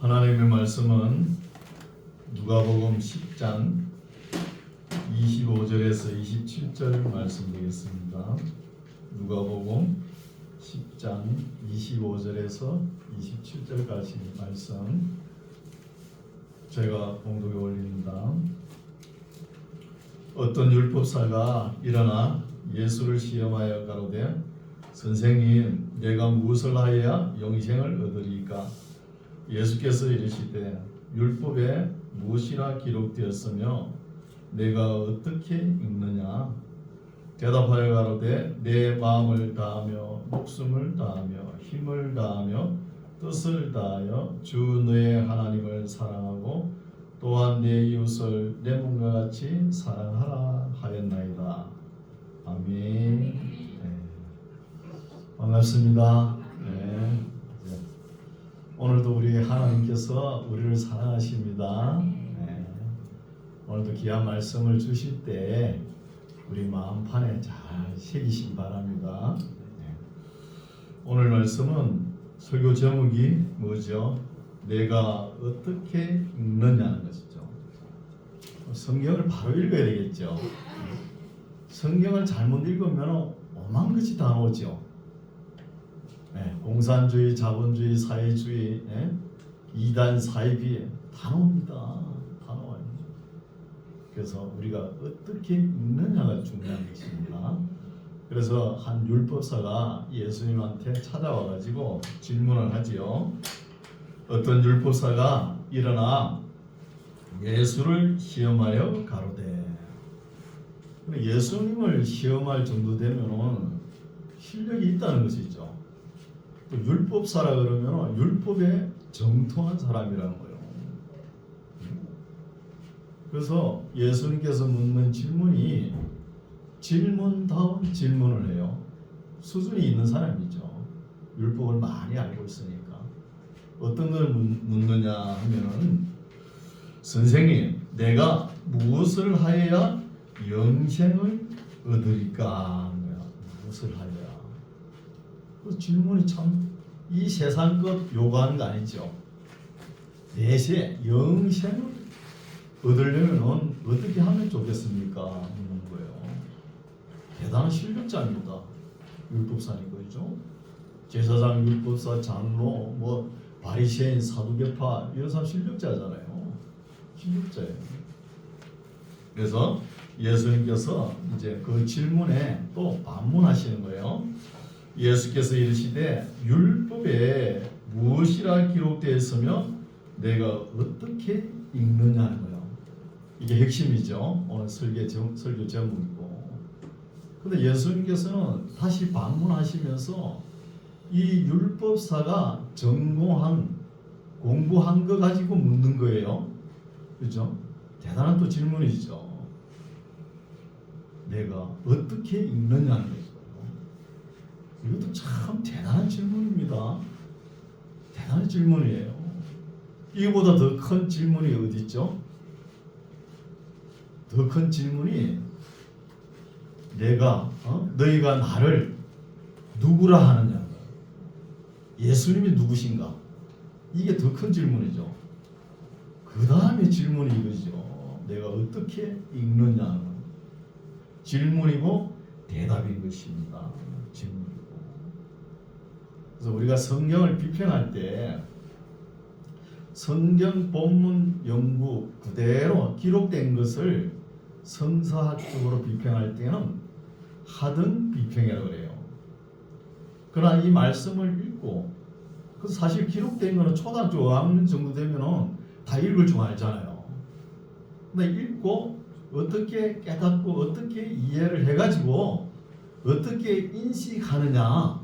하나님의 말씀은 누가복음 10장 25절에서 27절 말씀 되겠습니다. 누가복음 10장 25절에서 27절까지 말씀 제가 봉독에 올립니다. 어떤 율법사가 일어나 예수를 시험하여 가로되 선생님, 내가 무엇을 하여야 영생을 얻으리까? 예수께서 이르시되 율법에 무엇이라 기록되었으며 내가 어떻게 읽느냐? 대답하여 가로되 내 마음을 다하며 목숨을 다하며 힘을 다하며 뜻을 다하여 주 너의 하나님을 사랑하고 또한 내 이웃을 내 몸과 같이 사랑하라 하였나이다. 아멘. 네. 반갑습니다. 네. 오늘도 우리 하나님께서 우리를 사랑하십니다. 네. 오늘도 귀한 말씀을 주실 때 우리 마음판에 잘 새기시기 바랍니다. 네. 오늘 말씀은 설교 제목이 뭐죠? 내가 어떻게 읽느냐는 것이죠. 성경을 바로 읽어야 되겠죠. 성경을 잘못 읽으면 오만 것이 다 나오죠. 네, 공산주의, 자본주의, 사회주의, 이단, 사이비 다 나옵니다. 다 나와요. 그래서 우리가 어떻게 읽느냐가 중요한 것입니다. 그래서 한 율법사가 예수님한테 찾아와가지고 질문을 하지요. 어떤 율법사가 일어나 예수를 시험하여 가로되, 예수님을 시험할 정도 되면은 실력이 있다는 것이죠. 또 율법사라 그러면 율법에 정통한 사람이라는 거예요. 그래서 예수님께서 묻는 질문이 질문다운 질문을 해요. 수준이 있는 사람이죠. 율법을 많이 알고 있으니까. 어떤 걸 묻느냐 하면은 선생님, 내가 무엇을 하여야 영생을 얻으리까? 무엇을 하여야? 그 질문이 참 이 세상 것 요구하는 거 아니죠. 대신 영생을 얻으려면 어떻게 하면 좋겠습니까? 묻는 거예요. 대단한 실력자입니다. 율법사니까, 그죠? 제사장, 율법사, 장로, 바리새인, 사두개파 이런 사람 실력자잖아요. 실력자예요. 그래서 예수님께서 이제 그 질문에 또 반문하시는 거예요. 예수께서 이르시되 율법에 무엇이라 기록되어 있으며 내가 어떻게 읽느냐는 거예요. 이게 핵심이죠. 오늘 설교 제목이고. 그런데 예수님께서는 다시 반문하시면서 이 율법사가 공부한 거 가지고 묻는 거예요. 그렇죠? 대단한 또 질문이죠. 내가 어떻게 읽느냐는 거죠. 이것도 참 대단한 질문입니다. 대단한 질문이에요. 이거보다 더 큰 질문이 어디 있죠? 더 큰 질문이 너희가 나를 누구라 하느냐? 예수님이 누구신가? 이게 더 큰 질문이죠. 그 다음에 질문이 이거죠. 내가 어떻게 읽느냐? 질문이고 대답인 것입니다. 질문이고. 그래서 우리가 성경을 비평할 때 성경 본문 연구 그대로 기록된 것을 성사학적으로 비평할 때는 하등 비평이라고 그래요. 그러나 이 말씀을 읽고, 그래서 사실 기록된 거는 초등학교 5학년 정도 되면은 다 읽을 줄 알잖아요. 근데 읽고 어떻게 깨닫고 어떻게 이해를 해가지고 어떻게 인식하느냐,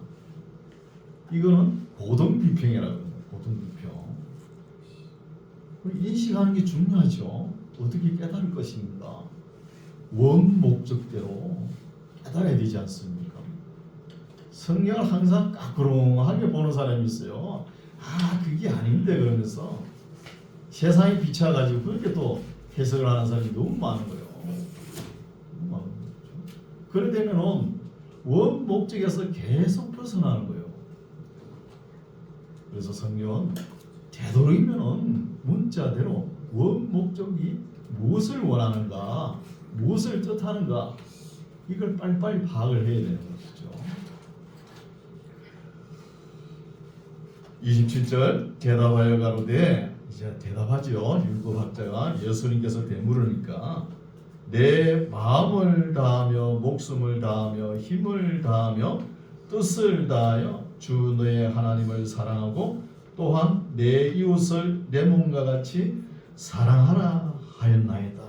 이거는 고등 비평이라고 해요. 고등 비평. 인식하는 게 중요하죠. 어떻게 깨달을 것입니다. 원 목적대로 깨달아야 되지 않습니까? 성경을 항상 까꾸렁하게 보는 사람이 있어요. 그게 아닌데 그러면서 세상에 비춰가지고 그렇게 또 해석을 하는 사람이 너무 많은 거예요. 그래 되면은 원 목적에서 계속 벗어나는 거예요. 그래서 성경은 되도록이면은 문자대로 원 목적이 무엇을 원하는가, 무엇을 뜻하는가, 이걸 빨리빨리 파악을 해야 되는 것이죠. 27절 대답하여 가로되, 이제 대답하죠. 율법학자가 예수님께서 되물으니까 내 마음을 다하며 목숨을 다하며 힘을 다하며 뜻을 다하여 주 너의 하나님을 사랑하고 또한 내 이웃을 내 몸과 같이 사랑하라 하였나이다.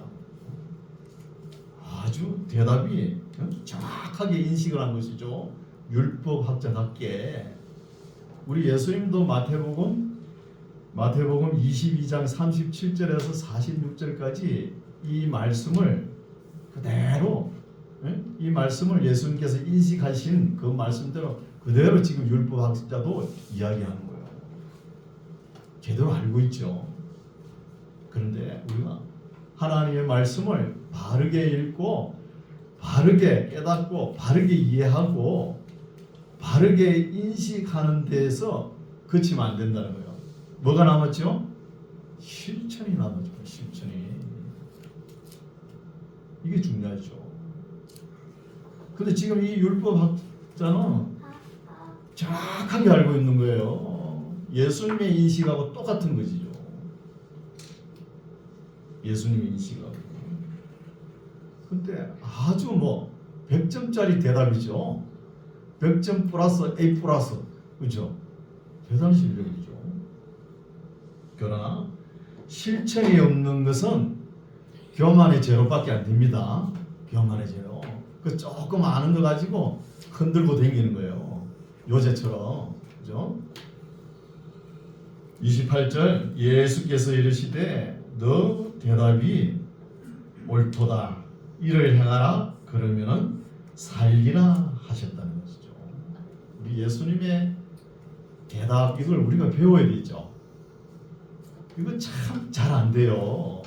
아주 대답이 정확하게 인식을 한 것이죠. 율법학자답게. 우리 예수님도 마태복음 22장 37절에서 46절까지 이 말씀을 그대로, 이 말씀을 예수님께서 인식하신 그 말씀대로 그대로 지금 율법학자도 이야기하는 거예요. 제대로 알고 있죠. 그런데 우리가 하나님의 말씀을 바르게 읽고 바르게 깨닫고 바르게 이해하고 바르게 인식하는 데에서 그치면 안 된다는 거예요. 뭐가 남았죠? 실천이 남았죠. 실천이. 이게 중요하죠. 근데 지금 이 율법학자는 정확하게 알고 있는 거예요. 예수님의 인식하고 똑같은 것이죠. 예수님의 인식하고. 근데 아주 100점짜리 대답이죠. 100점 플러스 A 플러스. 그죠? 대단한 실력이죠. 그러나 실천이 없는 것은 교만의 죄로밖에 안 됩니다. 교만의 죄로. 그 조금 아는 거 가지고 흔들고 다니는 거예요. 요새처럼. 그죠? 28절 예수께서 이르시되 너 대답이 옳도다. 이를 행하라. 그러면은 살리라 하셨다는 것이죠. 우리 예수님의 대답, 이걸 우리가 배워야 되죠. 이거 참 잘 안 돼요.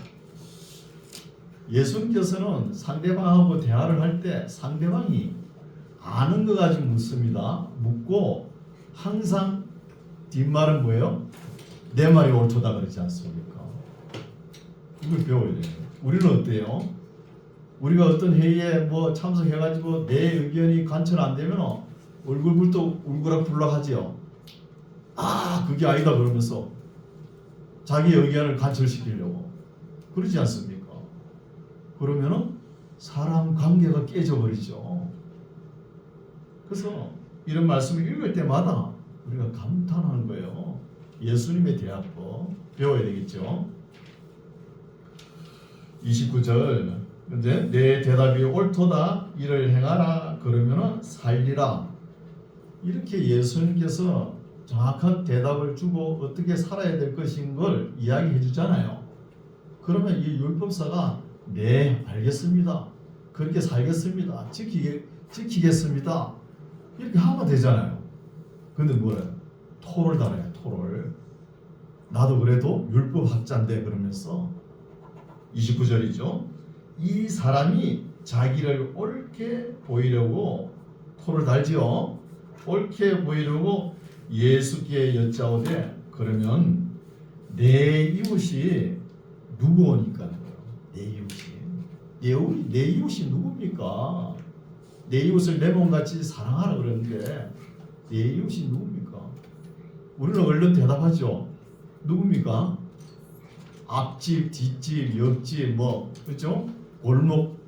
예수님께서는 상대방하고 대화를 할 때 상대방이 아는 거 가지고 묻습니다. 묻고 항상 뒷말은 뭐예요? 내 말이 옳도다 그러지 않습니까? 이걸 배워야 돼요. 우리는 어때요? 우리가 어떤 회의에 참석해가지고 내 의견이 관철 안 되면 얼굴부터 울그락불락 하지요. 아, 그게 아니다 그러면서 자기 의견을 관철시키려고 그러지 않습니까? 그러면은 사람 관계가 깨져버리죠. 그래서 이런 말씀을 읽을 때마다 우리가 감탄하는 거예요. 예수님의 대화법 배워야 되겠죠. 29절 근데 내 대답이 옳도다. 이를 행하라. 그러면은 살리라. 이렇게 예수님께서 정확한 대답을 주고 어떻게 살아야 될 것인 걸 이야기해 주잖아요. 그러면 이 율법사가 네, 알겠습니다. 그렇게 살겠습니다. 지키겠습니다. 이렇게 하면 되잖아요. 근데 뭐래요? 토를 달아요. 토를. 나도 그래도 율법학자인데 그러면서 29절이죠. 이 사람이 자기를 옳게 보이려고 토를 달지요. 옳게 보이려고 예수께 여짜오되 그러면 내 이웃이 누구니까? 내 이웃이 누굽니까? 내 이웃을 내 몸같이 사랑하라 그러는데 내 이웃이 누굽니까? 우리는 얼른 대답하죠. 누굽니까? 앞집, 뒷집, 옆집, 그렇죠? 골목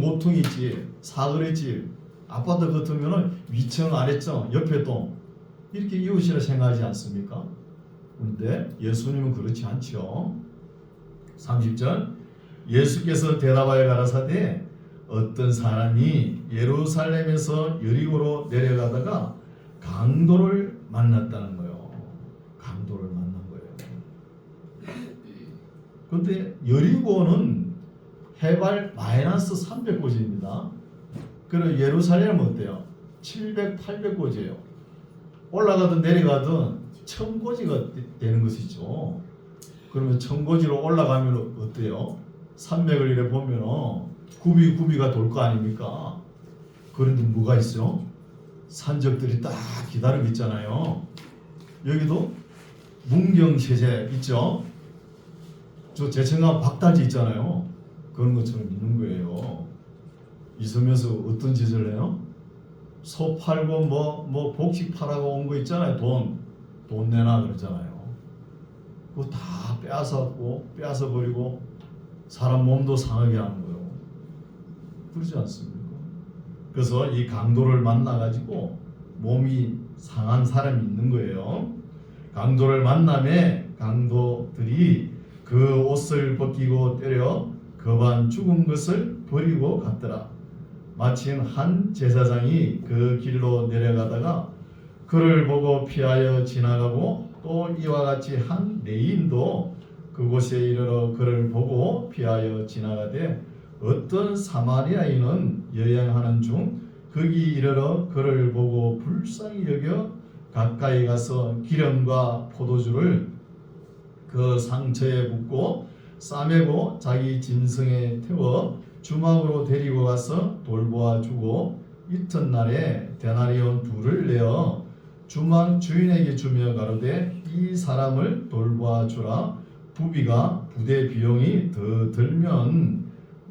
모퉁이집, 사거리집, 아파트 같으면은 위층, 아래층, 옆에 동 이렇게 이웃이라 생각하지 않습니까? 그런데 예수님은 그렇지 않죠. 30절 예수께서 대답하여 가라사대 어떤 사람이 예루살렘에서 여리고로 내려가다가 강도를 만났다는 거예요. 강도를 만난 거예요. 그런데 여리고는 해발 마이너스 300고지입니다. 그리고 예루살렘은 어때요? 700, 800고지예요. 올라가든 내려가든 1000고지가 되는 것이죠. 그러면 1000고지로 올라가면 어때요? 산맥을 이래 보면 굽이가 돌 거 아닙니까? 그런데 뭐가 있어요? 산적들이 딱 기다리고 있잖아요. 여기도 문경세제 있죠? 저 제천강 박달지 있잖아요. 그런 것처럼 있는 거예요. 있으면서 어떤 짓을 해요? 소 팔고 뭐 복식 팔아고 온 거 있잖아요. 돈 내놔 그러잖아요. 그거 다 빼앗아 버리고 사람 몸도 상하게 하는 거예요. 그러지 않습니까? 그래서 이 강도를 만나가지고 몸이 상한 사람이 있는 거예요. 강도를 만남에 강도들이 그 옷을 벗기고 때려 거반 죽은 것을 버리고 갔더라. 마침 한 제사장이 그 길로 내려가다가 그를 보고 피하여 지나가고 또 이와 같이 한 레인도 그곳에 이르러 그를 보고 피하여 지나가되 어떤 사마리아인은 여행하는 중 거기 이르러 그를 보고 불쌍히 여겨 가까이 가서 기름과 포도주를 그 상처에 붓고 싸매고 자기 짐승에 태워 주막으로 데리고 가서 돌보아 주고 이튿날에 데나리온 둘을 내어 주막 주인에게 주며 가로되 이 사람을 돌보아 주라. 부비가 부대 비용이 더 들면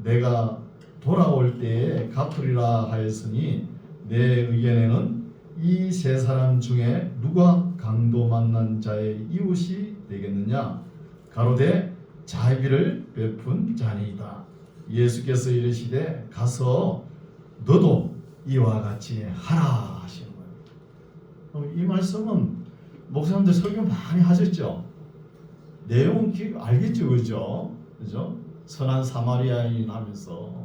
내가 돌아올 때에 갚으리라 하였으니 내 의견에는 이 세 사람 중에 누가 강도 만난 자의 이웃이 되겠느냐? 가로되 자비를 베푼 자니이다. 예수께서 이르시되 가서 너도 이와 같이 하라 하시는 거예요. 이 말씀은 목사님들 설교 많이 하셨죠? 내용은 알겠죠, 그죠? 선한 사마리아인 하면서.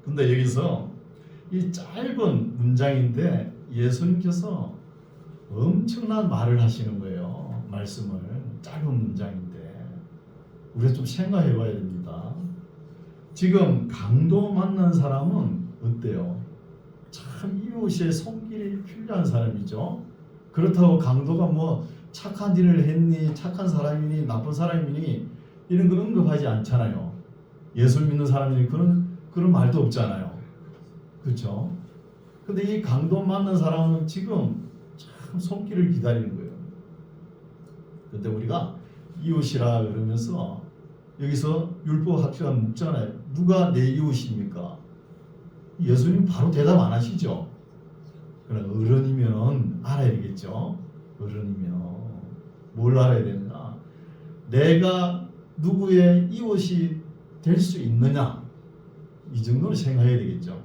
근데 여기서 이 짧은 문장인데 예수님께서 엄청난 말을 하시는 거예요. 말씀을 짧은 문장인데 우리가 좀 생각해 봐야 됩니다. 지금 강도 만난 사람은 어때요? 참 이웃의 손길이 필요한 사람이죠. 그렇다고 강도가 뭐 착한 일을 했니, 착한 사람이니, 나쁜 사람이니 이런 걸 언급하지 않잖아요. 예수 믿는 사람이 그런 말도 없잖아요. 그렇죠? 근데 이 강도 만난 사람은 지금 참 손길을 기다리는 거예요. 근데 우리가 이웃이라 그러면서 여기서 율법 학자가 묻잖아요. 누가 내 이웃입니까? 예수님 바로 대답 안 하시죠. 그러나 어른이면 알아야 되겠죠. 어른이면 뭘 알아야 되느냐? 내가 누구의 이웃이 될 수 있느냐? 이 정도는 생각해야 되겠죠.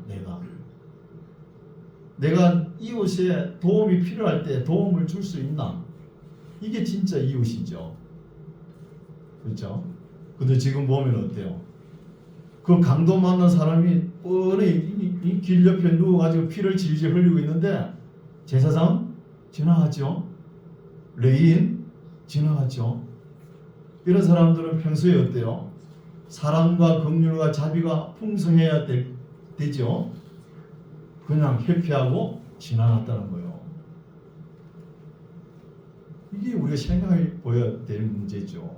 내가 이웃에 도움이 필요할 때 도움을 줄 수 있나? 이게 진짜 이웃이죠. 그렇죠? 근데 지금 보면 어때요? 그 강도 만난 사람이 뻔히 이 길 옆에 누워가지고 피를 질질 흘리고 있는데 제사장 지나갔죠. 레인 지나갔죠. 이런 사람들은 평소에 어때요? 사랑과 긍휼과 자비가 풍성해야 되죠. 그냥 회피하고 지나갔다는 거예요. 이게 우리가 생각해 봐야 될 문제죠.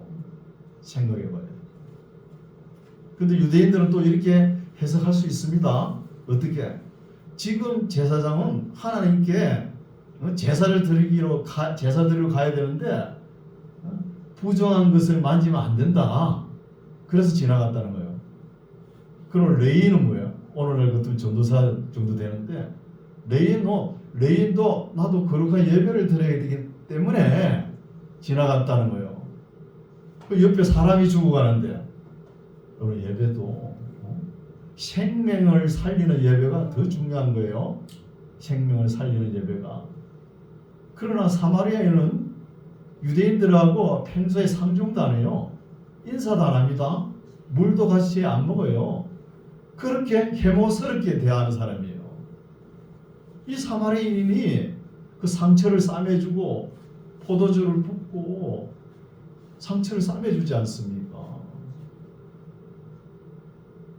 생각해 봐요. 근데 유대인들은 또 이렇게 해석할 수 있습니다. 어떻게? 지금 제사장은 하나님께 제사 드리러 가야 되는데 부정한 것을 만지면 안 된다. 그래서 지나갔다는 거예요. 그럼 레인은 뭐예요? 오늘날 같으면 전도사 정도 되는데 레인도 나도 거룩한 예배를 드려야 되기 때문에 지나갔다는 거예요. 그 옆에 사람이 죽어가는데 오늘 예배도 생명을 살리는 예배가 더 중요한 거예요. 생명을 살리는 예배가. 그러나 사마리아인은 유대인들하고 평소에 상종도 안 해요. 인사도 안 합니다. 물도 같이 안 먹어요. 그렇게 해모스럽게 대하는 사람이에요. 이 사마리아인이 그 상처를 싸매주고 포도주를 붓고 상처를 싸매주지 않습니까?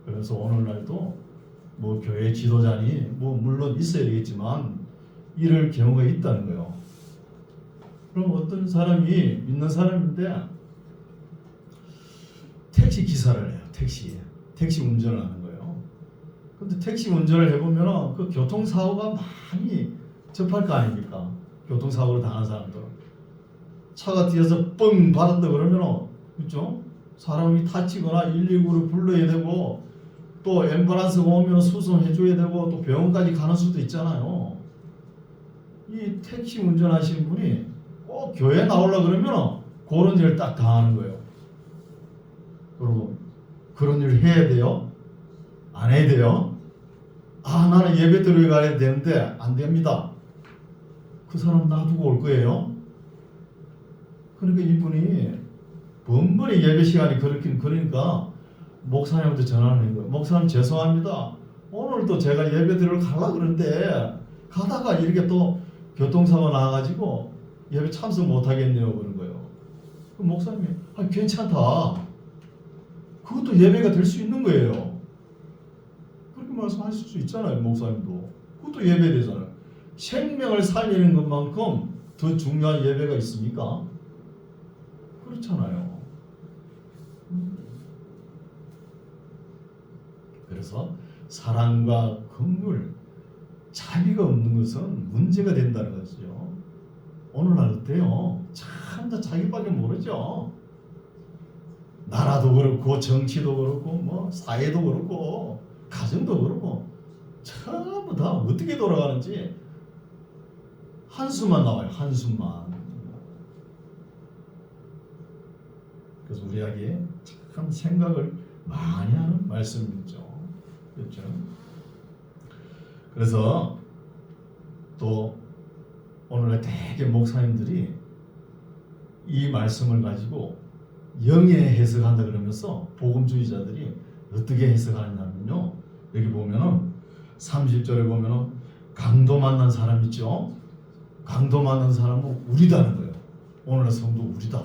그래서 오늘날도 뭐 교회 지도자니 뭐 물론 있어야 되겠지만 이럴 경우가 있다는 거예요. 그럼 어떤 사람이 믿는 사람인데 택시 기사를 해요. 택시 운전을 하는 거예요. 근데 택시 운전을 해보면 그 교통사고가 많이 접할 거 아닙니까? 교통사고를 당한 사람들. 차가 뒤에서 뻥 받았다 그러면 그렇죠? 사람이 다치거나 119를 불러야 되고 또 앰뷸런스가 오면 수송해 줘야 되고 또 병원까지 가는 수도 있잖아요. 이 택시 운전하시는 분이 꼭 교회 나오려고 그러면 그런 일을 딱 당하는 거예요. 여러분, 그런 일을 해야 돼요? 안 해야 돼요? 아, 나는 예배 드려가야 되는데 안 됩니다. 그 사람 놔두고 올 거예요? 그러니까 이분이 번번이 예배 시간이 그러니까 목사님한테 전화를 한 거예요. 목사님 죄송합니다. 오늘도 제가 예배 드리러 가려고 그러는데 가다가 이렇게 또 교통사고 나가지고 예배 참석 못하겠네요. 그런 거예요. 그 목사님이 괜찮다. 그것도 예배가 될 수 있는 거예요. 그렇게 말씀하실 수 있잖아요. 목사님도. 그것도 예배 되잖아요. 생명을 살리는 것만큼 더 중요한 예배가 있습니까? 그렇잖아요. 그래서 사랑과 긍휼, 자비가 없는 것은 문제가 된다는 것이죠. 오늘날 어때요? 참 다 자기밖에 모르죠. 나라도 그렇고 정치도 그렇고 뭐 사회도 그렇고 가정도 그렇고 전부 다 어떻게 돌아가는지 한숨만 나와요. 한숨만. 그래서 우리에게 참 생각을 많이 하는 말씀이죠. 그렇죠? 그래서 또 오늘날 되게 목사님들이 이 말씀을 가지고 영의 해석한다 그러면서 복음주의자들이 어떻게 해석하느냐면요. 여기 보면은 30절에 보면은 강도 만난 사람 있죠. 강도 만난 사람은 우리다는 거예요. 오늘날 성도 우리다.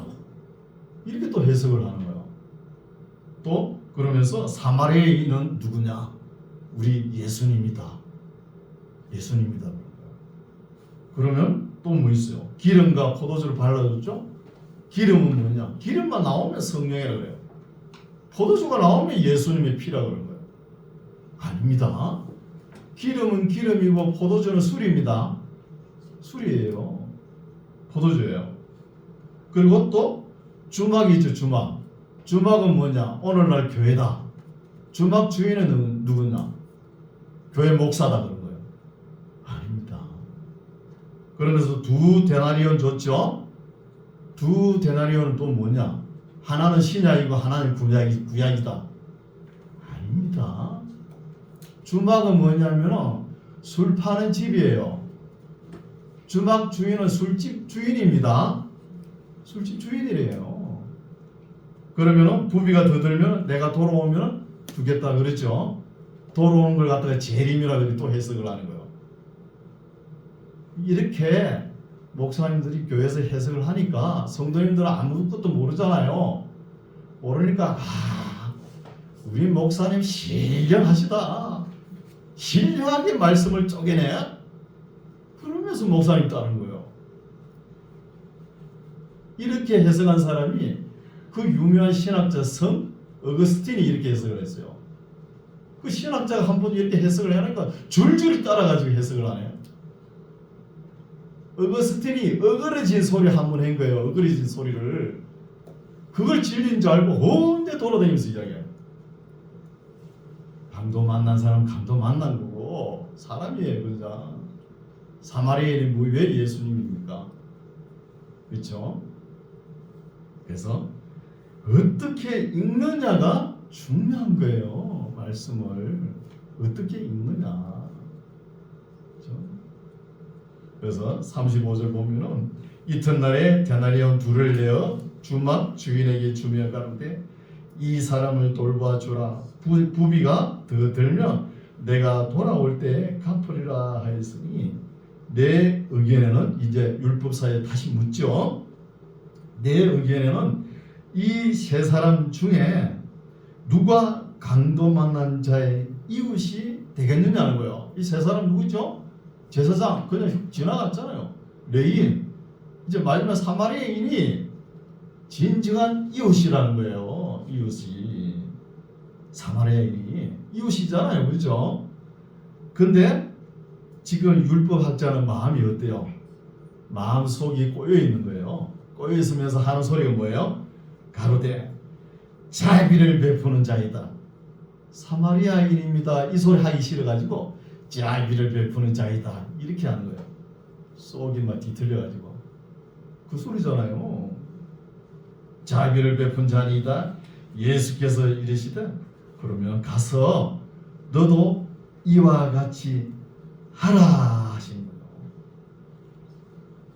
이렇게 또 해석을 하는 거예요. 또 그러면서 사마리아인은 누구냐? 우리 예수님이다. 예수님이다. 그러면 또 뭐 있어요? 기름과 포도주를 발라줬죠? 기름은 뭐냐? 기름만 나오면 성령이라고 그래요. 포도주가 나오면 예수님의 피라고 그런 거예요. 아닙니다. 기름은 기름이고 포도주는 술입니다. 술이에요. 포도주예요. 그리고 또 주막이죠. 주막. 주막은 뭐냐? 오늘날 교회다. 주막 주인은 누구냐? 교회 목사다 그런 거예요. 아닙니다. 그러면서 두 데나리온 줬죠. 두 데나리온은 또 뭐냐? 하나는 신약이고 하나는 구약이다. 아닙니다. 주막은 뭐냐면 술 파는 집이에요. 주막 주인은 술집 주인입니다. 술집 주인이래요. 그러면은 부비가 더 들면 내가 돌아오면 주겠다 그랬죠. 돌아오는 걸 갖다가 재림이라고 또 해석을 하는 거예요. 이렇게 목사님들이 교회에서 해석을 하니까 성도님들은 아무것도 모르잖아요. 모르니까 우리 목사님 신령하시다. 신령하게 말씀을 쪼개내. 그러면서 목사님 따르는 거예요. 이렇게 해석한 사람이 그 유명한 신학자 성 어거스틴이 이렇게 해석을 했어요. 그 신학자가 한 번 이렇게 해석을 하니까 줄줄이 따라가지고 해석을 하네요. 어거스틴이 어그러진 소리 한 번 한 거예요. 어그러진 소리를. 그걸 진리인 줄 알고 온데 돌아다니면서 이야기해요. 강도 만난 사람 강도 만난 거고 사람이에요. 그죠? 사마리아인이 왜 예수님입니까? 그렇죠? 그래서 어떻게 읽느냐가 중요한 거예요. 말씀을 어떻게 읽느냐. 그렇죠? 그래서 35절 보면은 이튿날에 데나리온 둘을 내어 주막 주인에게 주며 가는데 이 사람을 돌봐 주라. 부비가 더 들면 내가 돌아올 때 갚으리라 하였으니 내 의견에는 이제 율법사에 다시 묻죠. 내 의견에는 이 세 사람 중에 누가 강도 만난 자의 이웃이 되겠느냐는 거예요. 이 세 사람 누구죠? 제사장 그냥 지나갔잖아요. 레인 이제 마지막 사마리아인이 진정한 이웃이라는 거예요. 이웃이 사마리아인이 이웃이잖아요. 그렇죠? 근데 지금 율법학자는 마음이 어때요? 마음속이 꼬여 있는 거예요. 꼬여 있으면서 하는 소리가 뭐예요? 가로되 자비를 베푸는 자이다. 사마리아인입니다. 이 소리 하기 싫어가지고 자비를 베푸는 자이다 이렇게 하는 거예요. 속이 막 뒤틀려가지고 그 소리잖아요. 자비를 베푼 자니이다. 예수께서 이르시되 그러면 가서 너도 이와 같이 하라 하신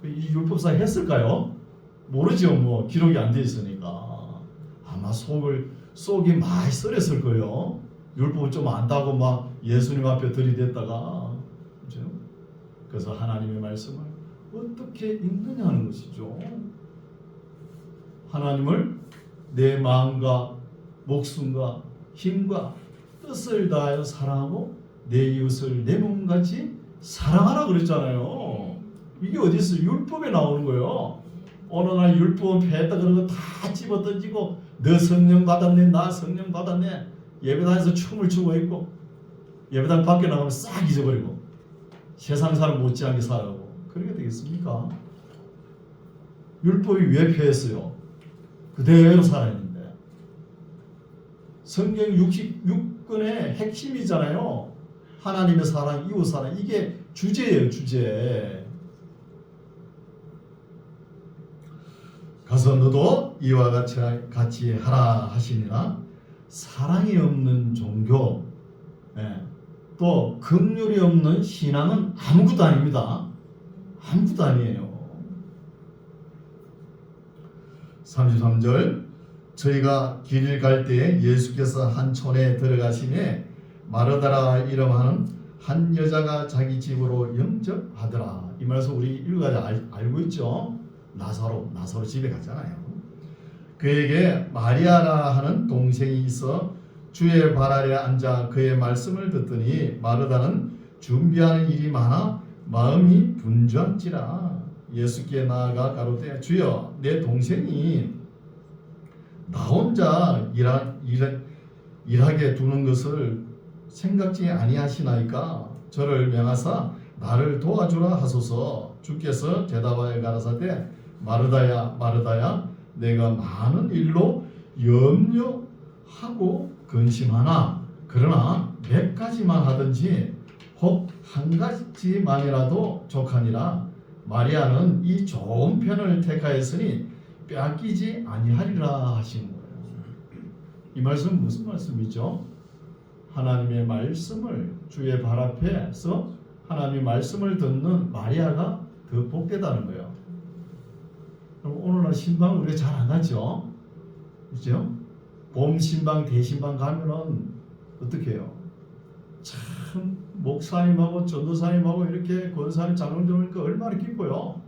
거예요. 이 율법사 했을까요? 모르죠. 뭐 기록이 안 돼 있으니까 아마 속이 많이 썰었을 거예요. 율법을 좀 안다고 막 예수님 앞에 들이댔다가 그죠? 그래서 하나님의 말씀을 어떻게 읽느냐 하는 것이죠. 하나님을 내 마음과 목숨과 힘과 뜻을 다하여 사랑하고 내 이웃을 내 몸같이 사랑하라 그랬잖아요. 이게 어디 있어요? 율법에 나오는 거예요. 어느 날 율법 패했다 그런 거 다 집어 던지고 너 성령 받았네 나 성령 받았네 예배당에서 춤을 추고 있고 예배당 밖에 나가면 싹 잊어버리고 세상 사람 못지않게 살아가고 그렇게 되겠습니까? 율법이 왜 패했어요? 그대로 살아있는데 성경 66권의 핵심이잖아요. 하나님의 사랑, 이웃 사랑 이게 주제예요. 주제. 가서 너도 이와 같이 하라 하시니라. 사랑이 없는 종교 또 긍휼이 없는 신앙은 아무것도 아닙니다. 아무것도 아니에요. 33절 저희가 길을 갈 때에 예수께서 한 촌에 들어가시매 마르다라 이름하는 한 여자가 자기 집으로 영접하더라. 이 말씀 우리 읽어야 알고 있죠. 나사로 집에 갔잖아요. 그에게 마리아라 하는 동생이 있어 주의 발 아래 앉아 그의 말씀을 듣더니 마르다는 준비하는 일이 많아 마음이 분주한지라. 예수께 나아가 가로되 주여 내 동생이 나 혼자 일하게 두는 것을 생각지 아니하시나이까 저를 명하사 나를 도와주라 하소서. 주께서 대답하여 가라사대 마르다야 마르다야 내가 많은 일로 염려하고 근심하나 그러나 몇 가지만 하든지 혹 한 가지만이라도 족하니라. 마리아는 이 좋은 편을 택하였으니 빼앗기지 아니하리라 하신 거예요. 이 말씀은 무슨 말씀이죠? 하나님의 말씀을 주의 발 앞에서 하나님의 말씀을 듣는 마리아가 더 복되다는 거예요. 그럼 오늘날 신방 우리가 잘 안 가죠? 그죠? 봄 신방, 대신방 가면은 어떻게 해요? 참 목사님하고 전도사님하고 이렇게 권사님 장로님 들으니까 얼마나 기뻐요.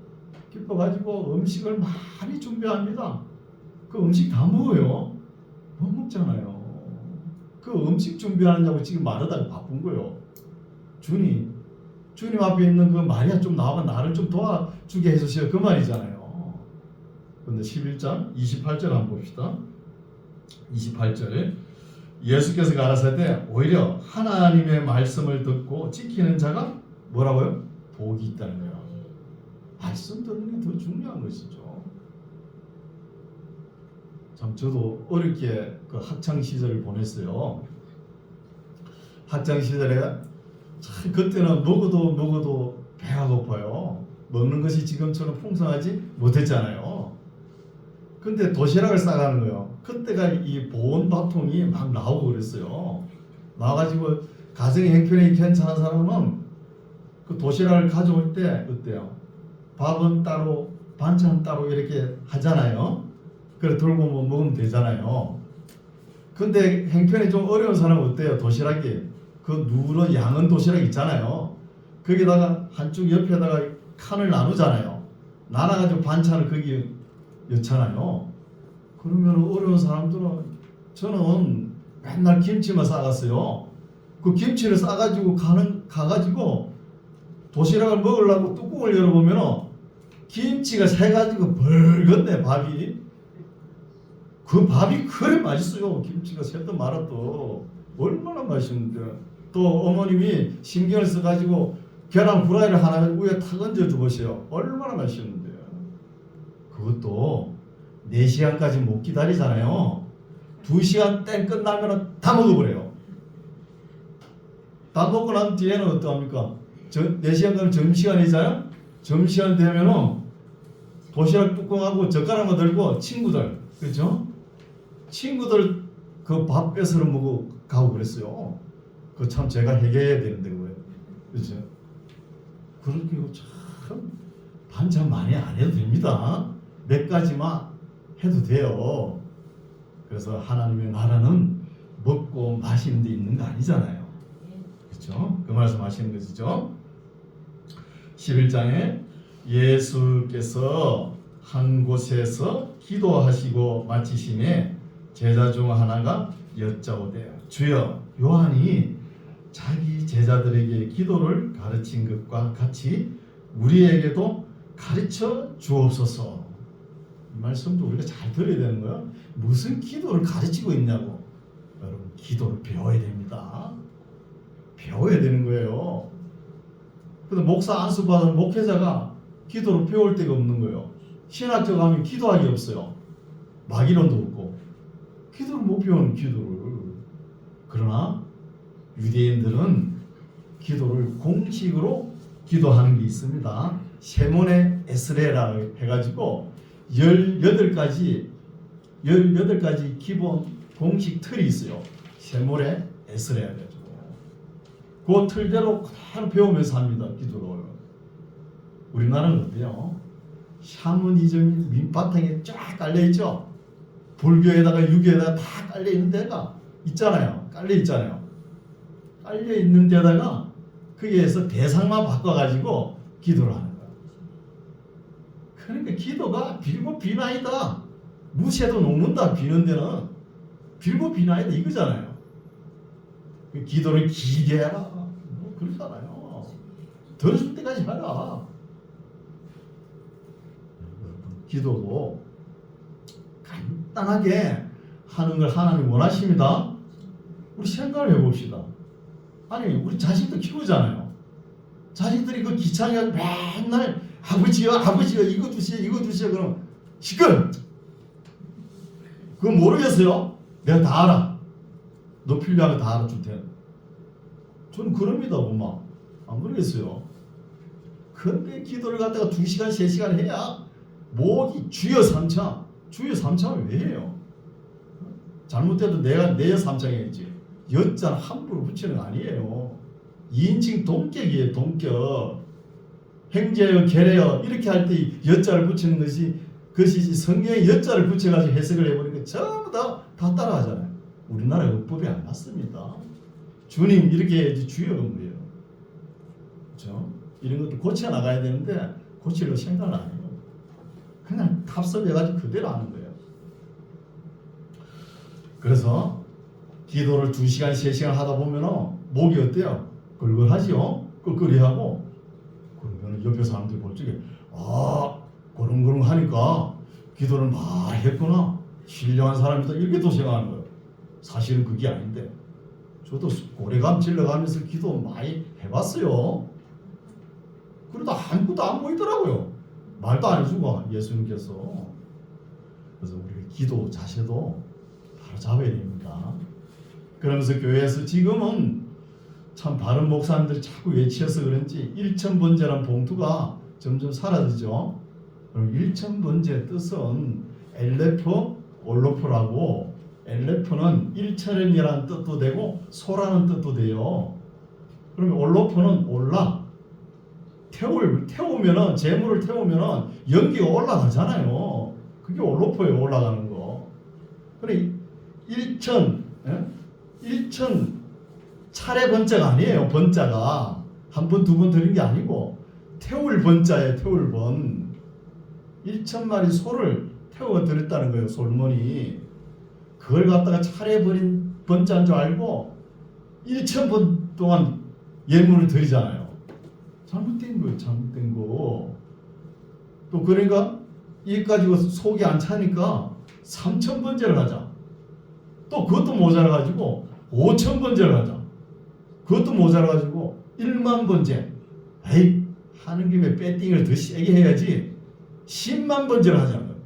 기뻐가지고 음식을 많이 준비합니다. 그 음식 다 먹어요. 못 먹잖아요. 그 음식 준비하느냐고 지금 마르다가 바쁜 거예요. 주님 앞에 있는 그 마리아 좀 나와가 나를 좀 도와주게 해주세요. 그 말이잖아요. 근데 11장 28절 한번 봅시다. 28절 예수께서 가라사대 오히려 하나님의 말씀을 듣고 지키는 자가 뭐라고요? 복이 있다는 거예요. 말씀 듣는 게 더 중요한 것이죠. 참 저도 어렵게 그 학창 시절을 보냈어요. 학창 시절에 참 그때는 먹어도 배가 고파요. 먹는 것이 지금처럼 풍성하지 못했잖아요. 근데 도시락을 싸가는 거예요. 그때가 이 보온밥통이 막 나오고 그랬어요. 나와가지고 가정의 형편이 괜찮은 사람은 그 도시락을 가져올 때 어때요? 밥은 따로 반찬 따로 이렇게 하잖아요. 그래 들고 먹으면 되잖아요. 근데 형편이 좀 어려운 사람은 어때요? 도시락이 그 누런 양은 도시락 있잖아요. 거기다가 한쪽 옆에다가 칸을 나누잖아요. 나눠가지고 반찬을 거기 넣잖아요. 그러면 어려운 사람들은 저는 맨날 김치만 싸갔어요. 그 김치를 싸가지고 가가지고 도시락을 먹으려고 뚜껑을 열어보면 김치가 새가지고 벌겋네 밥이. 그 밥이 그래 맛있어요. 김치가 새도 말아도 얼마나 맛있는데. 또 어머님이 신경을 써가지고 계란 후라이를 하나 위에 탁 얹어 주보세요. 얼마나 맛있는데요. 그것도 4시간까지 못 기다리잖아요. 2시간 땡 끝나면 다 먹어버려요. 다 먹고 난 뒤에는 어떡합니까? 4시간 가면 점심시간이잖아요. 점심시간 되면은 도시락 뚜껑하고 젓가락만 들고 친구들, 그렇죠? 친구들 그 밥 뺏으러 먹고 가고 그랬어요. 그거 참 제가 해결해야 되는데 그거예요. 그렇죠? 그렇게 참 반찬 많이 안 해도 됩니다. 몇 가지만 해도 돼요. 그래서 하나님의 나라는 먹고 마시는 데 있는 거 아니잖아요. 그렇죠? 그 말씀 하시는 것이죠. 11장에 예수께서 한 곳에서 기도하시고 마치심에 제자 중 하나가 여짜오되 주여, 요한이 자기 제자들에게 기도를 가르친 것과 같이 우리에게도 가르쳐 주옵소서. 이 말씀도 우리가 잘 들어야 되는 거예요. 무슨 기도를 가르치고 있냐고. 여러분, 기도를 배워야 됩니다. 배워야 되는 거예요. 근데 목사 안수 받은 목회자가 기도를 배울 데가 없는 거예요. 신학적 하면 기도하기 없어요. 막이론도 없고. 기도를 못 배우는 기도를. 그러나 유대인들은 기도를 공식으로 기도하는 게 있습니다. 세몬의 에스레라 해가지고 18가지 기본 공식 틀이 있어요. 세몬의 에스레라 해가지고 그 틀대로 그대로 배우면서 합니다. 기도를. 우리나라는 어때요? 샤머니즘이 밑바탕에 쫙 깔려있죠. 불교에다가 유교에다가 다 깔려있는 데가 있잖아요. 깔려있잖아요. 깔려있는 데다가 거기에서 대상만 바꿔가지고 기도를 하는 거야. 그러니까 기도가 빌고 비나이다. 무쇠도 녹는다. 비는 데는 빌고 비나이다 이거잖아요. 기도를 길게 해라. 뭐 그러잖아요. 들어줄 때까지 해라. 기도도 간단하게 하는 걸 하나님 원하십니다. 우리 생각을 해봅시다. 아니 우리 자식도 키우잖아요. 자식들이 그 귀찮게 맨날 아버지가 이거 주세요 그럼 시끄러. 그거 모르겠어요? 내가 다 알아. 너 필요한 거 다 알아줄 테니까. 저는 그럽니다. 엄마 안 그러겠어요. 근데 기도를 갖다가 2시간 3시간 해야 목이 주여 삼창을 왜 해요? 잘못돼도 내가 내 삼창 해야지. 여자는 함부로 붙이는 거 아니에요. 2인칭 동격이에요. 동격. 행제여 계례여 이렇게 할 때 여자를 붙이는 그것이 성경에 여자를 붙여가지고 해석을 해버리니까 전부 다 따라하잖아요. 우리나라 율법이 안 맞습니다. 주님 이렇게 해야지 주여가 뭐예요? 그렇죠? 이런 것도 고쳐 나가야 되는데 고치려고 생각을 안 해요. 그냥 탑섭해가지고 그대로 하는 거예요. 그래서 기도를 2시간 3시간 하다 보면은 목이 어때요? 걸걸하지요? 끄끄리하고 그러면 옆에 사람들이 볼 적에 그렁그렁 하니까 기도를 많이 했구나. 신령한 사람이다 이렇게 또 생각하는 거예요. 사실은 그게 아닌데 저도 고래감 질러가면서 기도 많이 해봤어요. 그러다 아무것도 안 보이더라고요. 말도 안 해주고 예수님께서. 그래서 우리가 기도 자세도 바로 잡아야 됩니다. 그러면서 교회에서 지금은 참 바른 목사님들이 자꾸 외치어서 그런지 일천번제란 봉투가 점점 사라지죠. 그럼 일천번제 뜻은 엘레포 올로포라고, 엘레포는 일천원이라는 뜻도 되고 소라는 뜻도 돼요. 그러면 올로포는 올라, 태우면은 재물을 태우면은 연기가 올라가잖아요. 그게 올로포예요. 올라가는 거. 그래 일천 차례 번자가 아니에요. 번자가 한 번, 두 번 드린 게 아니고 태울 번자예요. 태울 번. 1,000마리 소를 태워 드렸다는 거예요. 솔몬이. 그걸 갖다가 차례 버린 번자인 줄 알고 1,000번 동안 예물을 드리잖아요. 잘못된 거예요. 잘못된 거. 또 그러니까 이 가지고 속이 안 차니까 3,000번제를 하자. 또 그것도 모자라가지고 5,000번제를 하자. 그것도 모자라가지고 10,000번제. 에이, 하는 김에 배팅을 더 세게 해야지 100,000번제를 하자는 거예요.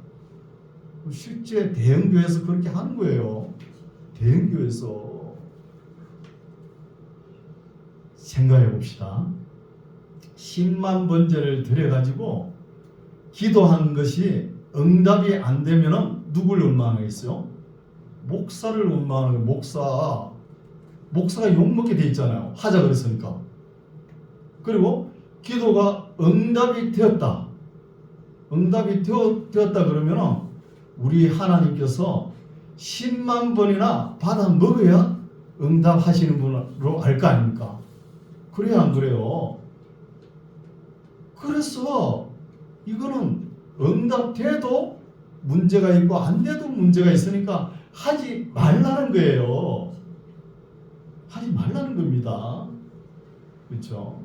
실제 대형교회에서 그렇게 하는 거예요. 대형교회에서. 생각해 봅시다. 10만 번제를 드려가지고 기도한 것이 응답이 안 되면은 누굴 원망하겠어요? 목사를 원망하는 거예요. 목사가 욕먹게 돼 있잖아요. 하자 그랬으니까. 그리고 기도가 응답이 되었다. 응답이 되었다 그러면은 우리 하나님께서 10만 번이나 받아 먹어야 응답하시는 분으로 알 거 아닙니까? 그래야 안 그래요? 그래서 이거는 응답돼도 문제가 있고 안 돼도 문제가 있으니까 하지 말라는 거예요. 하지 말라는 겁니다. 그렇죠?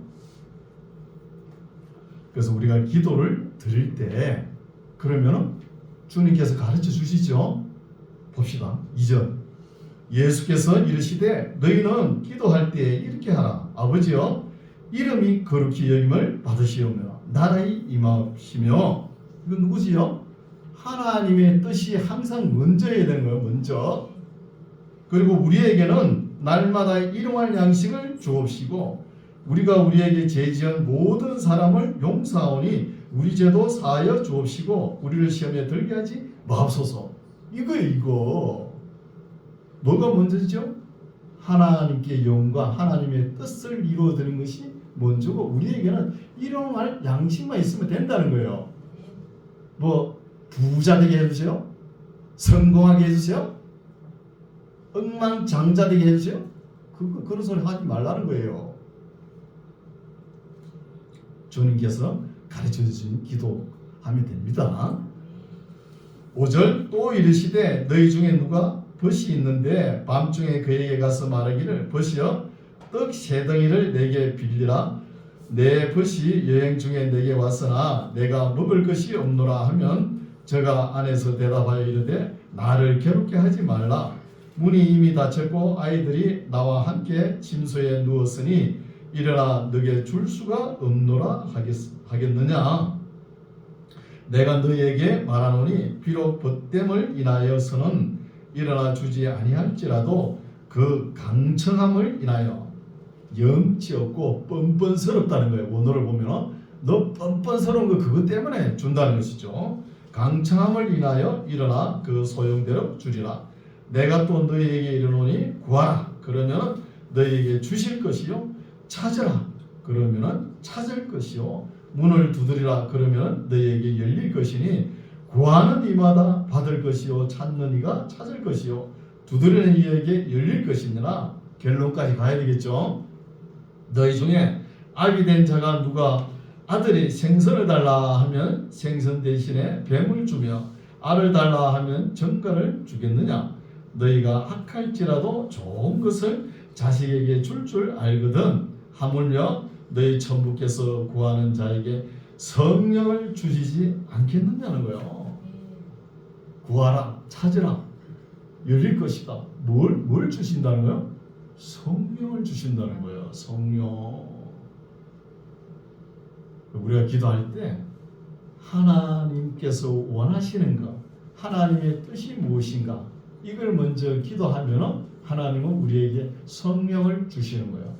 그래서 우리가 기도를 드릴 때 그러면은 주님께서 가르쳐 주시죠. 봅시다. 2절. 예수께서 이르시되 너희는 기도할 때 이렇게 하라. 아버지여 이름이 거룩히 여김을 받으시오며 나라의 임하시며. 이건 누구지요? 하나님의 뜻이 항상 먼저여야 되는 거예요. 먼저. 그리고 우리에게는 날마다 일용할 양식을 주옵시고 우리가 우리에게 죄지은 모든 사람을 용서하오니 우리 죄도 사하여 주옵시고 우리를 시험에 들게 하지 마옵소서. 이거예요. 이거. 뭐가 먼저죠? 하나님께 영과 하나님의 뜻을 이루어드리는 것이 먼저고 우리에게는 일용할 양식만 있으면 된다는 거예요. 뭐 부자 되게 해주세요? 성공하게 해주세요? 억만장자 되게 해주세요? 그런 소리 하지 말라는 거예요. 주님께서 가르쳐 주신 기도하면 됩니다. 5절 또 이르시되 너희 중에 누가 벗이 있는데 밤중에 그에게 가서 말하기를 벗이여 떡 3덩이를 내게 빌리라. 내 벗이 여행 중에 내게 왔으나 내가 먹을 것이 없노라 하면 저가 안에서 대답하여 이르되 나를 괴롭게 하지 말라. 문이 이미 닫혔고 아이들이 나와 함께 침소에 누웠으니 일어나 너게 줄 수가 없노라 하겠느냐. 내가 너희에게 말하노니 비록 벗됨을 인하여서는 일어나 주지 아니할지라도 그 강청함을 인하여 염치 없고 뻔뻔스럽다는 거예요. 원어를 보면 너 뻔뻔스러운 거 그것 때문에 준다는 것이죠. 강청함을 인하여 일어나 그 소용대로 주리라. 내가 또 너희에게 이르노니 구하라 그러면 너희에게 주실 것이요 찾으라 그러면 찾을 것이요 문을 두드리라 그러면 너희에게 열릴 것이니 구하는 이마다 받을 것이요 찾는 이가 찾을 것이요 두드리는 이에게 열릴 것이니라. 결론까지 가야 되겠죠. 너희 중에 아비 된 자가 누가 아들이 생선을 달라 하면 생선 대신에 뱀을 주며 알을 달라 하면 정갈을 주겠느냐. 너희가 악할지라도 좋은 것을 자식에게 줄 알거든 하물며 너희 천부께서 구하는 자에게 성령을 주시지 않겠느냐는 거예요. 구하라, 찾으라, 열릴 것이다. 뭘 주신다는 거예요? 성령을 주신다는 거예요. 성령. 우리가 기도할 때 하나님께서 원하시는 것, 하나님의 뜻이 무엇인가 이걸 먼저 기도하면 하나님은 우리에게 성령을 주시는 거예요.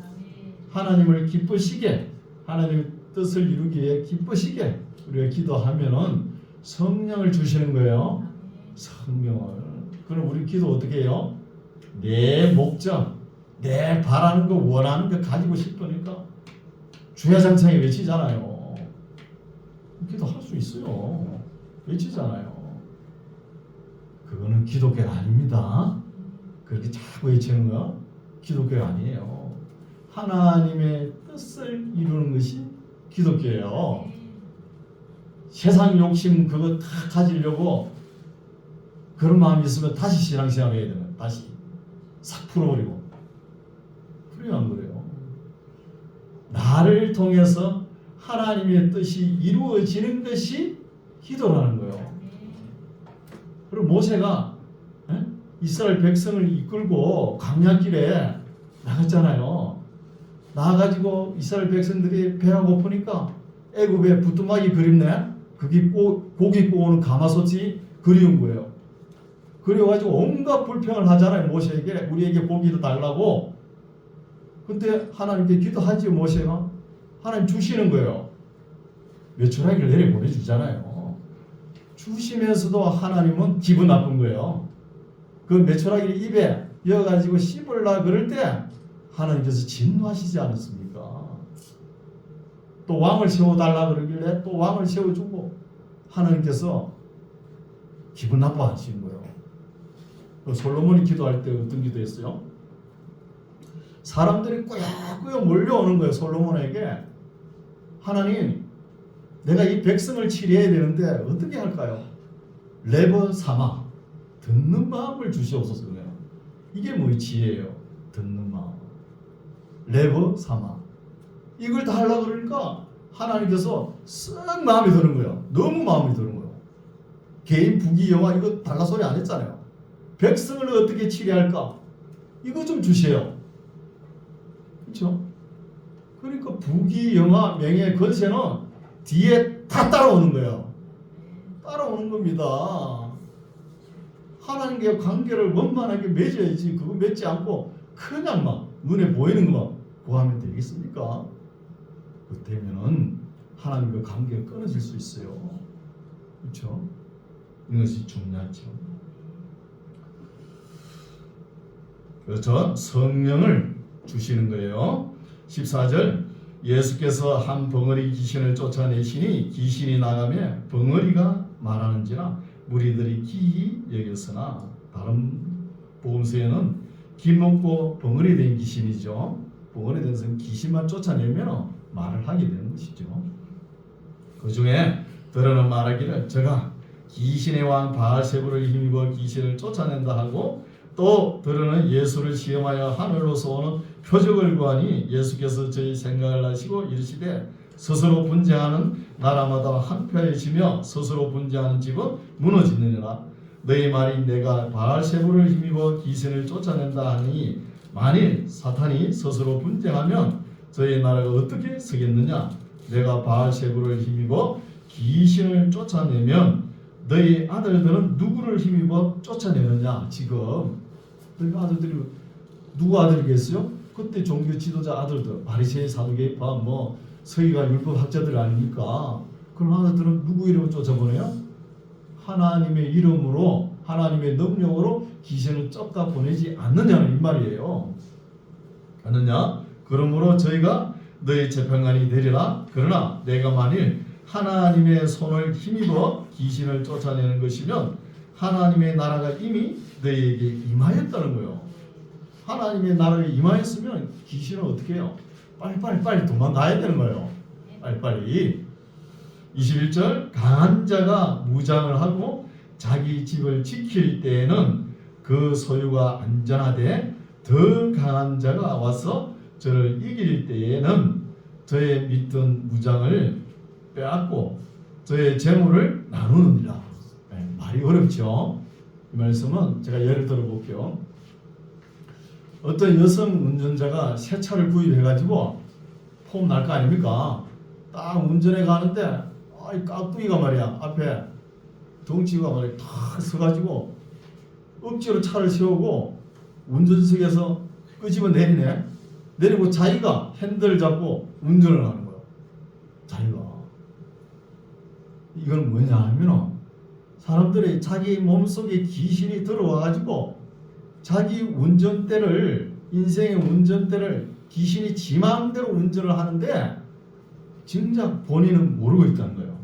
하나님을 기쁘시게, 하나님의 뜻을 이루기 위해 기쁘시게 우리가 기도하면 성령을 주시는 거예요. 성령을. 그럼 우리 기도 어떻게 해요? 내 목적, 내 바라는 거, 원하는 거 가지고 싶으니까 주야장창에 외치잖아요. 기도할 수 있어요. 외치잖아요. 그거는 기독교가 아닙니다. 그렇게 자꾸 외치는 거 기독교가 아니에요. 하나님의 뜻을 이루는 것이 기독교예요. 세상 욕심 그거 다 가지려고 그런 마음이 있으면 다시 신앙생활 해야 되는 다시 싹 풀어버리고. 그래요 안 그래요? 나를 통해서 하나님의 뜻이 이루어지는 것이 기도라는 거예요. 그리고 모세가 이스라엘 백성을 이끌고 광야길에 나갔잖아요. 나가가지고 이스라엘 백성들이 배가 고프니까 애굽에 부뚜막이 그립네. 그게 고기 구우는 가마솥이 그리운 거예요. 그래가지고 온갖 불평을 하잖아요. 모세에게 우리에게 고기도 달라고. 근데 하나님께 기도하지요. 모세가 하나님 주시는 거예요. 메추라기를 내려 보내주잖아요. 주시면서도 하나님은 기분 나쁜 거예요. 그 메추라기를 입에 이어가지고 씹으려 그럴 때 하나님께서 진노하시지 않았습니까? 또 왕을 세워달라 그러길래 또 왕을 세워주고 하나님께서 기분 나빠하시는 거예요. 솔로몬이 기도할 때 어떤 기도했어요? 사람들이 꾸역꾸역 몰려오는 거예요. 솔로몬에게. 하나님, 내가 이 백성을 치료해야 되는데 어떻게 할까요? 레버 사마, 듣는 마음을 주시옵소서. 그래요. 이게 뭐의 지혜예요? 듣는 마음. 레버 사마. 이걸 다 하려고 그러니까 하나님께서 쓱 마음이 드는 거예요. 너무 마음이 드는 거예요. 개인 부귀영화 이거 달라 소리 안 했잖아요. 백성을 어떻게 치료할까? 이거 좀 주세요. 그렇죠? 그러니까 부귀영화 명예 권세는 뒤에 다 따라오는 거예요. 따라오는 겁니다. 하나님과 관계를 원만하게 맺어야지. 그거 맺지 않고 그냥 막 눈에 보이는 것만 구하면 되겠습니까? 그때면은 하나님과 관계가 끊어질 수 있어요. 그렇죠? 이것이 중요하죠. 그렇죠? 성령을 주시는 거예요. 14절 예수께서 한 벙어리 귀신을 쫓아내시니 귀신이 나가며 벙어리가 말하는지라 무리들이 기이 여겼으나 다른 복음서에는 긴 먹고 벙어리 된 귀신이죠. 벙어리 된 것은 귀신만 쫓아내면 말을 하게 되는 것이죠. 그 중에 들어는 말하기를 제가 귀신의 왕 바알세불을 힘입어 귀신을 쫓아낸다 하고 또 들어는 예수를 시험하여 하늘로서 오는 표적을 구하니 예수께서 저희 생각을 하시고 이르시되 스스로 분쟁하는 나라마다 한패해지며 스스로 분쟁하는 집은 무너지느니라. 너희 말이 내가 바알세불을 힘입어 귀신을 쫓아낸다 하니 만일 사탄이 스스로 분쟁하면 저희 나라가 어떻게 서겠느냐. 내가 바알세불을 힘입어 귀신을 쫓아내면 너희 아들들은 누구를 힘입어 쫓아내느냐. 지금 너희 아들들이 누구 아들이겠어요? 그때 종교 지도자 아들들 바리새인 사두개파 뭐 서기관 율법 학자들 아닙니까? 그럼 아들들은 누구 이름을 쫓아보내요? 하나님의 이름으로 하나님의 능력으로 귀신을 쫓아 보내지 않느냐는 이 말이에요. 않느냐? 그러므로 저희가 너희 재판관이 되리라. 그러나 내가 만일 하나님의 손을 힘입어 귀신을 쫓아내는 것이면 하나님의 나라가 이미 너희에게 임하였다는 거예요. 하나님의 나라가 임하였으면 귀신은 어떻게 해요? 빨리 도망가야 되는 거예요. 빨리. 21절 강한 자가 무장을 하고 자기 집을 지킬 때에는 그 소유가 안전하되 더 강한 자가 와서 저를 이길 때에는 저의 믿던 무장을 빼앗고 저의 재물을 나누느니라. 말이 어렵죠. 이 말씀은 제가 예를 들어 볼게요. 어떤 여성 운전자가 새 차를 구입해가지고 폼 날 거 아닙니까? 딱 운전해 가는데 이 깍두기가 말이야 앞에 덩치가 말이야 탁 서가지고 억지로 차를 세우고 운전석에서 끄집어 내리네. 내리고 자기가 핸들을 잡고 운전을 하는 거예요. 자기가. 이건 뭐냐 하면 사람들이 자기 몸속에 귀신이 들어와가지고 자기 운전대를 인생의 운전대를 귀신이 지 마음대로 운전을 하는데 정작 본인은 모르고 있다는 거예요.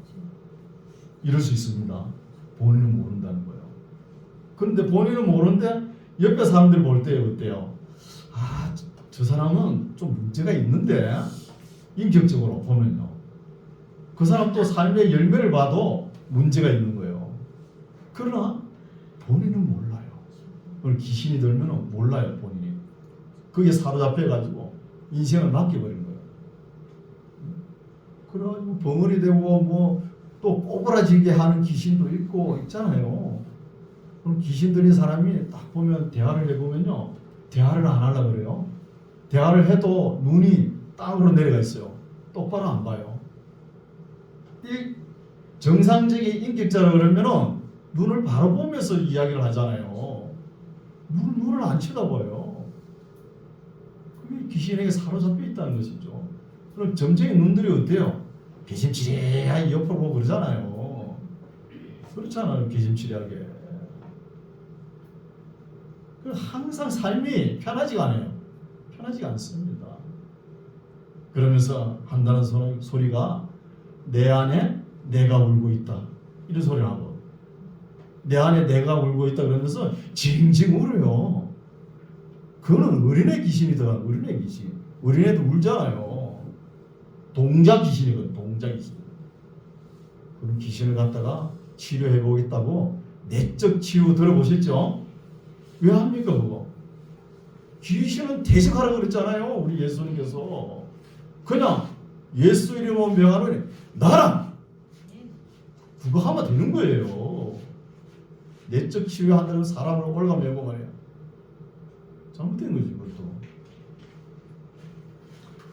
이럴 수 있습니다. 본인은 모른다는 거예요. 그런데 본인은 모르는데 옆에 사람들이 볼 때 어때요? 저 사람은 좀 문제가 있는데 인격적으로 보면요. 그 사람 또 삶의 열매를 봐도 문제가 있는 거예요. 그러나 본인은 몰라요. 그걸 귀신이 들면 몰라요. 본인이. 그게 사로잡혀가지고 인생을 맡겨버린 거예요. 그래가지고 벙어리 되고 뭐 또 꼬부라지게 하는 귀신도 있고 있잖아요. 그럼 귀신 들린 사람이 딱 보면 대화를 해보면요. 대화를 안 하려고 그래요. 대화를 해도 눈이 땅으로 내려가 있어요. 똑바로 안 봐요. 이 정상적인 인격자라 그러면은 눈을 바로 보면서 이야기를 하잖아요. 눈을 안 쳐다봐요. 그게 귀신에게 사로잡혀 있다는 것이죠. 그럼 점쟁이 눈들이 어때요? 개심치레하게 옆으로 보고 그러잖아요. 그렇잖아요. 개심치레하게. 항상 삶이 편하지가 않아요. 편하지가 않습니다. 그러면서 한다는 소리가 내 안에 내가 울고 있다. 이런 소리를 하고 내 안에 내가 울고 있다 그러면서 징징 울어요. 그거는 어린애 귀신이더라. 어린애 귀신. 어린애도 울잖아요. 동자 귀신이거든. 동자 귀신. 그런 귀신을 갖다가 치료해 보겠다고 내적 치유 들어보셨죠? 왜 합니까 그거? 귀신은 대적하라고 그랬잖아요. 우리 예수님께서. 그냥 예수 이름으로 명하노니 나라! 그거 하면 되는 거예요. 내적 치유한다는 사람을 올가매고 말이야. 잘못된 거지 그것도.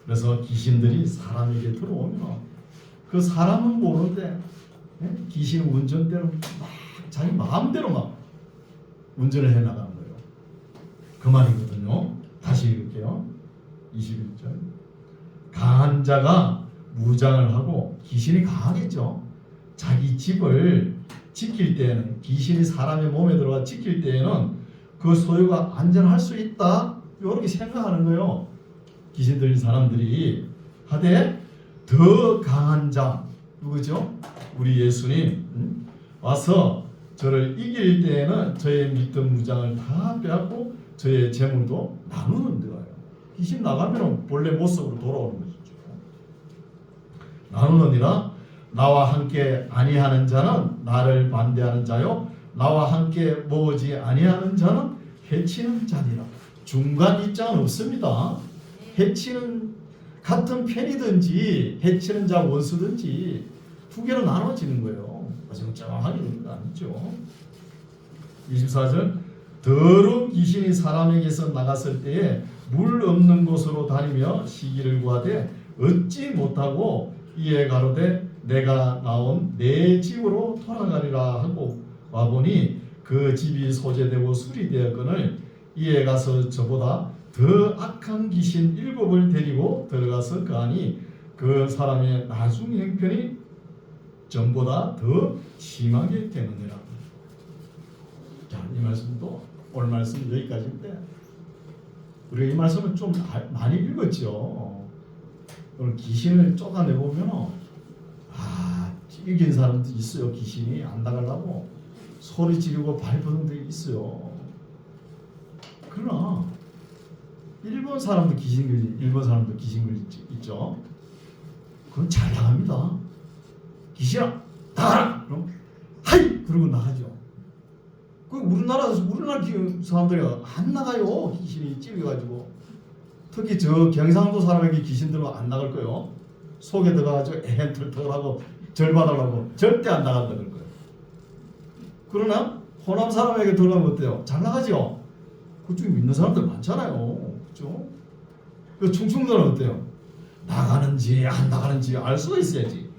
그래서 귀신들이 사람에게 들어오면 그 사람은 모르는데 귀신 운전대로 막 자기 마음대로 막 운전을 해나가는 거예요. 그 말이거든요. 다시 읽을게요. 21절. 강한 자가 무장을 하고 귀신이 강하겠죠. 자기 집을 지킬 때에는 귀신이 사람의 몸에 들어가 지킬 때에는 그 소유가 안전할 수 있다. 이렇게 생각하는 거예요. 귀신 들린 사람들이 하되 더 강한 자 누구죠? 우리 예수님 와서 저를 이길 때에는 저의 믿던 무장을 다 빼앗고 저의 재물도 나누는 거예요. 귀신 나가면 본래 모습으로 돌아오는 것이죠. 나누느니라. 나와 함께 아니하는 자는 나를 반대하는 자요 나와 함께 모으지 아니하는 자는 해치는 자니라. 중간 입장은 없습니다. 해치는 같은 편이든지 해치는 자 원수든지 두 개로 나눠지는 거예요. 정정하게 되는 거 아니죠. 24절. 더러운 귀신이 사람에게서 나갔을 때에 물 없는 곳으로 다니며 시기를 구하되 얻지 못하고 이에 가로되 내가 나온 내 집으로 돌아가리라 하고 와보니 그 집이 소재되고 수리되었거늘 이에 가서 저보다 더 악한 귀신 7을 데리고 들어가서 가니 그 사람의 나중 형편이 전보다 더 심하게 되느니라. 자, 이 말씀도 오늘 말씀 여기까지인데 우리가 이 말씀을 좀 많이 읽었죠. 오늘 귀신을 쫓아내 보면 이긴 사람도 있어요. 귀신이 안 나가려고 소리 지르고 발버둥 데 있어요. 그러나 일본 사람도 귀신 있죠. 그건 잘 나갑니다. 귀신아 나가라! 그럼 하이! 그러고 나가죠. 그 우리나라 사람들이 안 나가요. 귀신이 찔려가지고. 특히 저 경상도 사람에게 귀신 들면 안 나갈 거예요. 속에 들어가가지고 애헨털털하고 절받으려고 절대 안 나간다 그럴 거예요. 그러나 호남 사람에게 들어가면 어때요? 잘 나가죠. 그쪽에 믿는 사람들 많잖아요. 그렇죠? 그 충청도는 어때요? 나가는지 안 나가는지 알 수가 있어야지.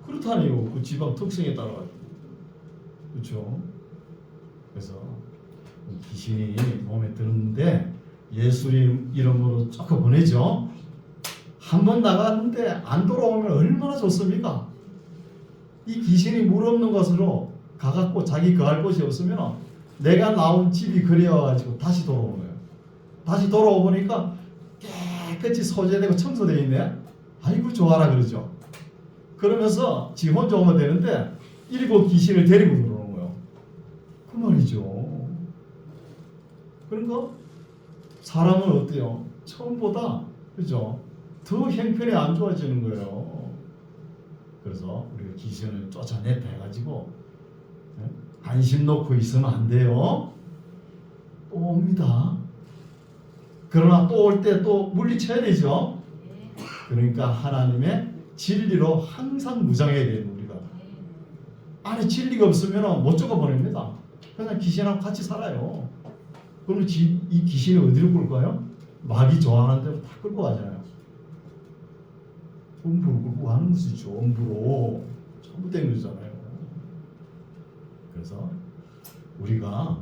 그렇다니요. 그 지방 특성에 따라 가지고. 그렇죠? 그래서 귀신이 몸에 드는데 예수님 이름으로 쫓아 보내죠. 한 번 나갔는데 안 돌아오면 얼마나 좋습니까? 이 귀신이 물 없는 곳으로 가갖고 자기 거할 곳이 없으면 내가 나온 집이 그리워가지고 다시 돌아오는 거예요. 다시 돌아오보니까 깨끗이 소재되고 청소되어 있네. 아이고 좋아라 그러죠. 그러면서 지 혼자 오면 되는데 7 귀신을 데리고 들어오는 거예요. 그 말이죠. 그러니까 사람은 어때요? 처음보다 그죠? 더 형편이 안 좋아지는 거예요. 그래서 우리가 귀신을 쫓아냈다 해가지고 안심 놓고 있으면 안 돼요. 또 옵니다. 그러나 또 올 때 또 물리쳐야 되죠. 그러니까 하나님의 진리로 항상 무장해야 돼요. 우리가 안에 진리가 없으면 못 쫓아보냅니다. 그냥 귀신하고 같이 살아요. 그러면 이 귀신이 어디로 끌까요? 마귀 좋아하는 대로 다 끌고 가잖아요. 음부로 끌고 가는 것이죠. 음부로 잘못된 거잖아요. 그래서 우리가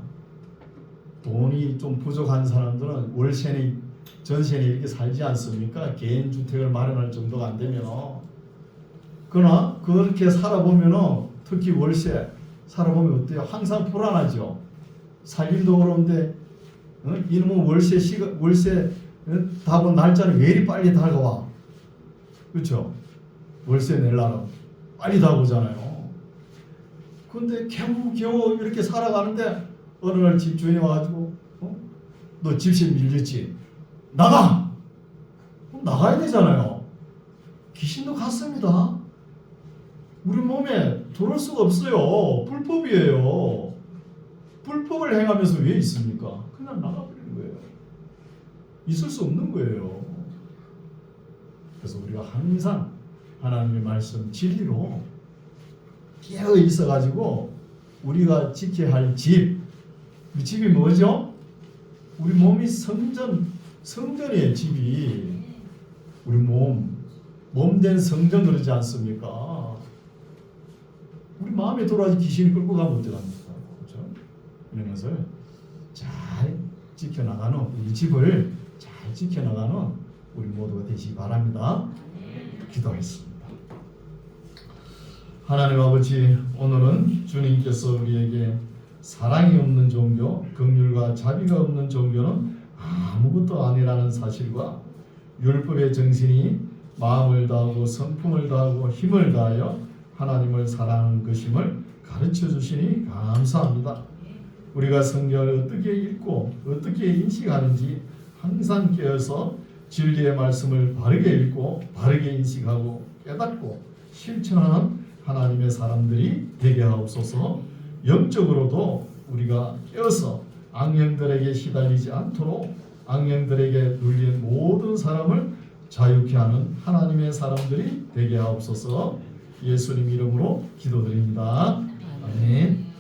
돈이 좀 부족한 사람들은 월세니 전세니 이렇게 살지 않습니까? 개인 주택을 마련할 정도가 안 되면. 그러나 그렇게 살아보면 특히 월세 살아보면 어때요? 항상 불안하죠. 살림도 어려운데 이놈의 월세 다고 날짜는 왜 이리 빨리 다가와? 그렇죠? 월세 내려면 빨리 다가오잖아요. 근데 겨우 이렇게 살아가는데 어느 날 집주인이 와가지고 너 집세 밀렸지? 나가! 그럼 나가야 되잖아요. 귀신도 같습니다. 우리 몸에 들어올 수가 없어요. 불법이에요. 불법을 행하면서 왜 있습니까? 그냥 나가버리는 거예요. 있을 수 없는 거예요. 그래서 우리가 항상 하나님의 말씀 진리로 깨어 있어가지고 우리가 지켜야 할 집, 우리 집이 뭐죠? 우리 몸이 성전이에요. 집이 우리 몸된 성전 그러지 않습니까? 우리 마음에 돌아와서 귀신이 끌고 가면 어떡합니까? 그렇죠? 이런 것을 잘 지켜나가는 우리 집을 잘 지켜나가는 우리 모두가 되시기 바랍니다. 기도하겠습니다. 하나님 아버지, 오늘은 주님께서 우리에게 사랑이 없는 종교, 긍휼과 자비가 없는 종교는 아무것도 아니라는 사실과 율법의 정신이 마음을 다하고 성품을 다하고 힘을 다하여 하나님을 사랑하는 것임을 가르쳐 주시니 감사합니다. 우리가 성경을 어떻게 읽고 어떻게 인식하는지 항상 깨어서 진리의 말씀을 바르게 읽고 바르게 인식하고 깨닫고 실천하는 하나님의 사람들이 되게 하옵소서. 영적으로도 우리가 깨어서 악령들에게 시달리지 않도록 악령들에게 눌린 모든 사람을 자유케 하는 하나님의 사람들이 되게 하옵소서. 예수님 이름으로 기도드립니다. 아멘.